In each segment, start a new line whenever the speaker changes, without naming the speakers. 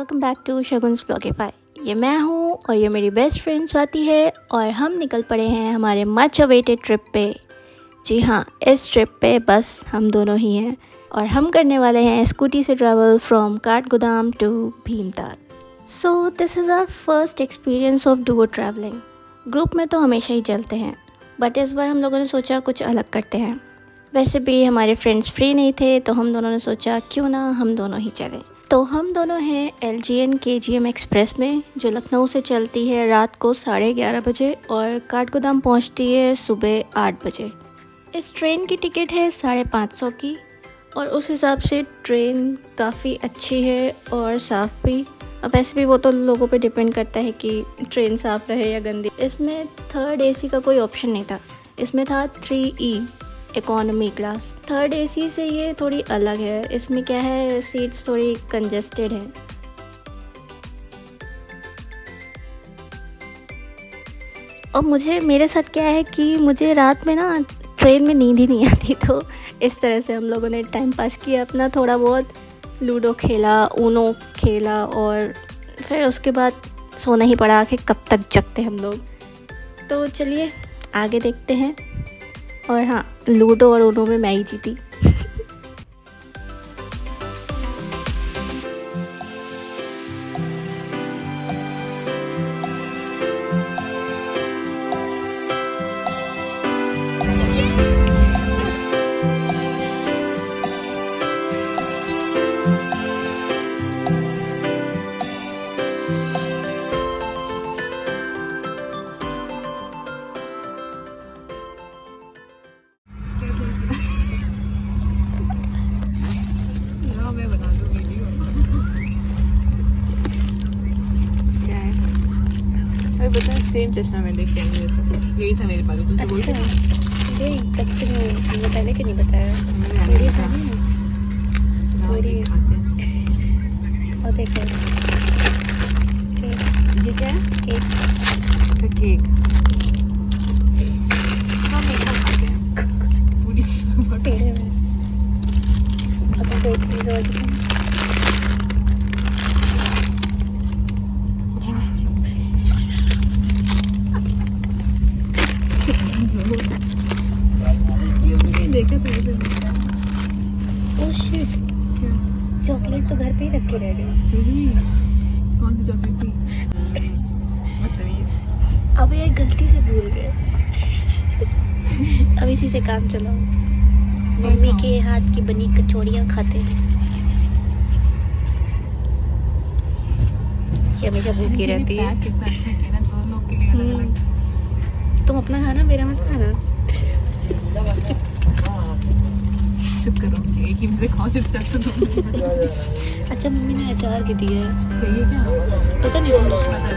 Welcome back to Shagun's blogify. ये मैं हूँ और ये मेरी बेस्ट फ्रेंड स्वाति है और हम निकल पड़े हैं हमारे मच अवेटेड ट्रिप पे। जी हाँ, इस ट्रिप पे बस हम दोनों ही हैं और हम करने वाले हैं स्कूटी से travel from Kathgodam to Bhimtal. So this is our first experience of duo travelling. Group में तो हमेशा ही चलते हैं, बट इस बार हम लोगों ने सोचा कुछ अलग करते हैं। वैसे भी हमारे फ्रेंड्स फ्री नहीं थे तो हम दोनों ने सोचा क्यों ना हम दोनों ही चलें। तो हम दोनों हैं LGN KGM एक्सप्रेस में, जो लखनऊ से चलती है रात को 11:30 बजे और काठगोदाम पहुंचती है सुबह 8 बजे। इस ट्रेन की टिकट है 550 की और उस हिसाब से ट्रेन काफ़ी अच्छी है और साफ़ भी। अब वैसे भी वो तो लोगों पे डिपेंड करता है कि ट्रेन साफ़ रहे या गंदी। इसमें 3rd AC का कोई ऑप्शन नहीं था, इसमें था 3E economy class. 3rd AC से ये थोड़ी अलग है, इसमें क्या है सीट्स थोड़ी कंजेस्टेड हैं। और मेरे साथ क्या है कि मुझे रात में ना ट्रेन में नींद ही नहीं आती, तो इस तरह से हम लोगों ने टाइम पास किया अपना। थोड़ा बहुत लूडो खेला, ऊनो खेला और फिर उसके बाद सोना ही पड़ा। आखिर कब तक जगते हम लोग। तो चलिए आगे देखते हैं। और हाँ, लूडो और ऊनो में मैं ही जीती।
बता, सेम चश्मा मैं लेके आई हूँ, यही था मेरे पास। तुमसे बोल रही
ये कब से मुझे पहले क्यों नहीं बताया? थोड़ी था ना, थोड़ी। और देखो
ये क्या है?
केक।
अच्छा, केक। हाँ, मीठा खाते हैं पूरी
पेड़े में। अब तो एक चीज़ और दिखाऊं।
देखा था
ओह शिट, चॉकलेट तो घर पे ही रख के रह गई।
कौन सी चॉकलेट थी?
अब यार गलती से भूल गए। अब इसी से काम चलाओ। मम्मी के हाथ की बनी कचौड़ियाँ खाते हैं। ये हमेशा भूखी रहती है।
कितना अच्छा किया ना, 2 लोग के लिए अलग-अलग।
तुम अपना खाना, मेरा मत खाना।
चुप करो, एक ही मुझे खाओ चुपचाप। तो
अच्छा, मम्मी ने अचार भी दिया है।
चाहिए क्या?
पता नहीं तुम
दूसरा था।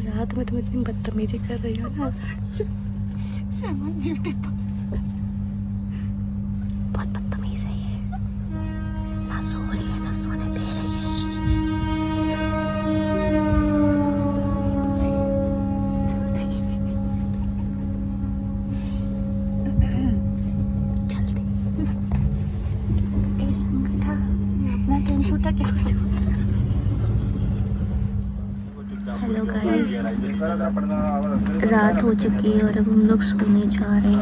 रात में तुम इतनी बदतमीजी कर रही हो ना। बहुत बदतमीज है ये, ना सो रही है ना सोने दे रही है। जल्दी ए संगठा, अपना टेंशन उठा क्या? हेलो गाइस, रात हो चुकी है और अब हम लोग सोने जा रहे हैं।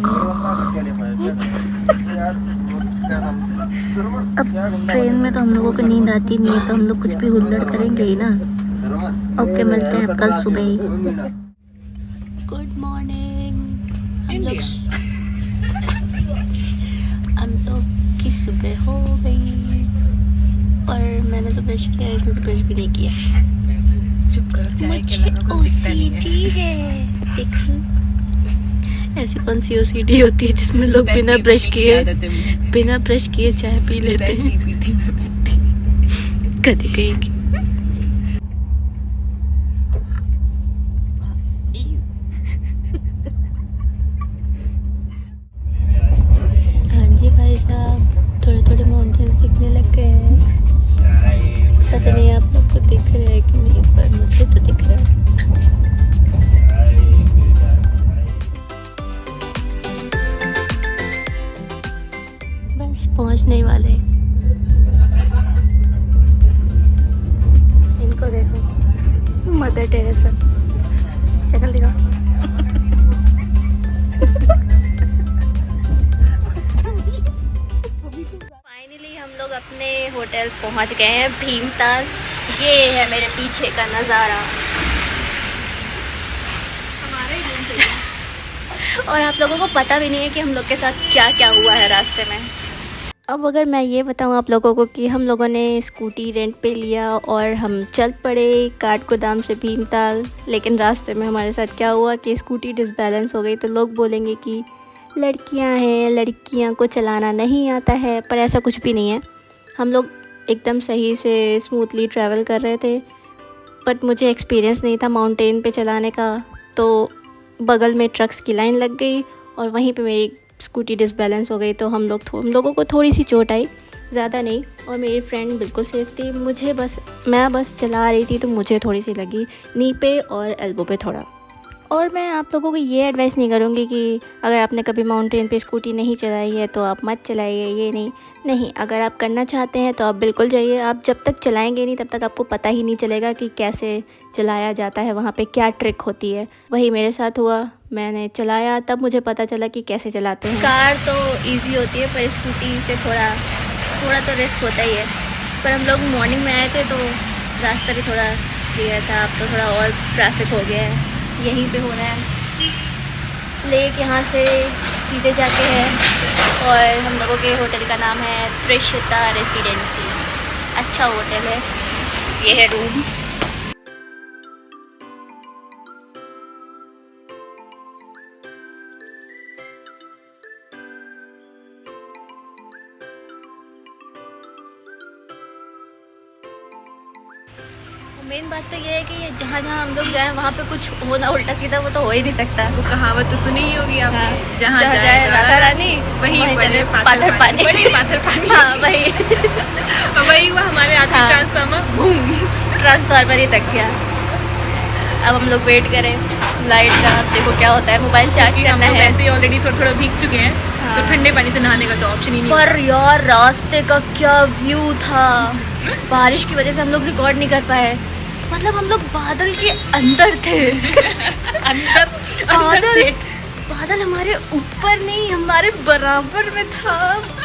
अब ट्रेन में तो हम लोगों को नींद आती नहीं है, तो हम लोग कुछ भी हुल्लड़ करेंगे ही ना। ओके, मिलते हैं कल सुबह ही। Good morning. हम लोग की सुबह हो गई और मैंने तो ब्रश किया, इसने तो ब्रश भी नहीं किया।
चुप करो,
मुझे OCD है। देखो, ऐसी कौन सी OCD होती है जिसमें लोग बिना ब्रश किए चाय पी लेते हैं? कभी कहीं भाई साहब थोड़े थोड़े माउंटेन्स दिखने लग गए हैं। पता नहीं आप लोग को दिख रहा है कि नहीं, पर मुझे तो दिख रहा है। बस पहुंचने ही वाले। इनको देखो, मदर टेरेसा, शक्ल दिखाओ। फाइनली हम लोग अपने होटल पहुंच गए हैं भीमताल। ये है मेरे पीछे का नज़ारा।
हमारे रूम से
और आप लोगों को पता भी नहीं है कि हम लोग के साथ क्या क्या हुआ है रास्ते में। अब अगर मैं ये बताऊं आप लोगों को कि हम लोगों ने स्कूटी रेंट पे लिया और हम चल पड़े काठगोदाम से भीमताल, लेकिन रास्ते में हमारे साथ क्या हुआ कि स्कूटी डिसबैलेंस हो गई। तो लोग बोलेंगे कि लड़कियां हैं, लड़कियां को चलाना नहीं आता है, पर ऐसा कुछ भी नहीं है। हम लोग एकदम सही से स्मूथली ट्रैवल कर रहे थे, बट मुझे एक्सपीरियंस नहीं था माउंटेन पे चलाने का। तो बगल में ट्रक्स की लाइन लग गई और वहीं पे मेरी स्कूटी डिसबैलेंस हो गई। तो हम लोगों को थोड़ी सी चोट आई, ज़्यादा नहीं। और मेरी फ्रेंड बिल्कुल सेफ थी। मैं बस चला रही थी तो मुझे थोड़ी सी लगी नी पे और एल्बो पे थोड़ा। और मैं आप लोगों को ये एडवाइस नहीं करूँगी कि अगर आपने कभी माउंटेन पे स्कूटी नहीं चलाई है तो आप मत चलाइए, ये नहीं। अगर आप करना चाहते हैं तो आप बिल्कुल जाइए। आप जब तक चलाएंगे नहीं तब तक आपको पता ही नहीं चलेगा कि कैसे चलाया जाता है, वहाँ पे क्या ट्रिक होती है। वही मेरे साथ हुआ, मैंने चलाया तब मुझे पता चला कि कैसे चलाते हैं। कार तो ईजी होती है, पर स्कूटी से थोड़ा तो रिस्क होता ही है। पर हम लोग मॉर्निंग में आए थे तो रास्ता भी थोड़ा क्लियर था। अब तो थोड़ा और ट्रैफिक हो गया है। यहीं पे हो रहा है लेक, यहाँ से सीधे जाके है। और हम लोगों के होटल का नाम है त्रिशता रेसिडेंसी। अच्छा होटल है, ये है रूम। मेन बात तो ये है कि जहाँ हम लोग जाएं वहाँ पे कुछ होना उल्टा सीधा वो तो हो ही नहीं सकता।
वो कहावत तो सुनी ही होगी आपने,
हाँ,
जहाँ
जाए राधा रानी
वहीं
चले
पाथर पानी।
हाँ वही
वही हुआ हमारे आखिरी
हाँ।
ट्रांसफार्मर
ही तक गया। अब हम लोग वेट करें लाइट का। देखो क्या होता है, मोबाइल चार्ज करना है।
ऐसे ही ऑलरेडी थोड़ा भीग चुके हैं।
हाँ।
तो ठंडे पानी से नहाने का तो ऑप्शन ही नहीं।
पर यार रास्ते का क्या व्यू था। बारिश की वजह से हम लोग रिकॉर्ड नहीं कर पाए। मतलब हम लोग बादल के अंदर थे। बादल हमारे ऊपर नहीं, हमारे बराबर में था।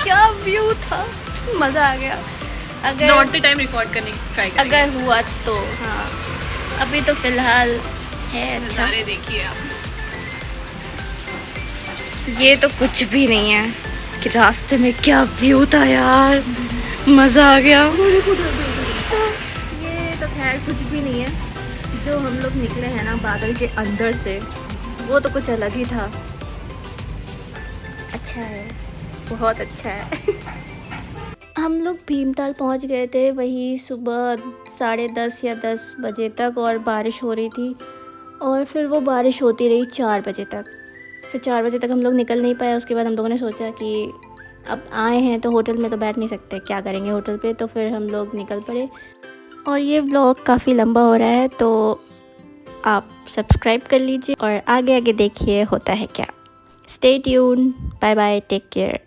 क्या व्यू था, मज़ा आ गया। अगर
लौटते टाइम रिकॉर्ड करने की ट्राई करेंगे
अगर हुआ तो। हाँ अभी तो फिलहाल है अच्छा।
नज़ारे देखिए आप।
ये तो कुछ भी नहीं है कि रास्ते में क्या व्यू था यार, मज़ा आ गया। ये तो खैर कुछ भी नहीं है। जो हम लोग निकले हैं ना बादल के अंदर से, वो तो कुछ अलग ही था। अच्छा है, बहुत अच्छा है। हम लोग भीमताल पहुंच गए थे वही सुबह 10:30 या 10 बजे तक, और बारिश हो रही थी। और फिर वो बारिश होती रही 4 बजे तक। फिर 4 बजे तक हम लोग निकल नहीं पाए। उसके बाद हम लोगों ने सोचा कि अब आए हैं तो होटल में तो बैठ नहीं सकते, क्या करेंगे होटल पे। तो फिर हम लोग निकल पड़े। और ये व्लॉग काफ़ी लंबा हो रहा है तो आप सब्सक्राइब कर लीजिए और आगे देखिए होता है क्या। Stay tune, bye bye, take care.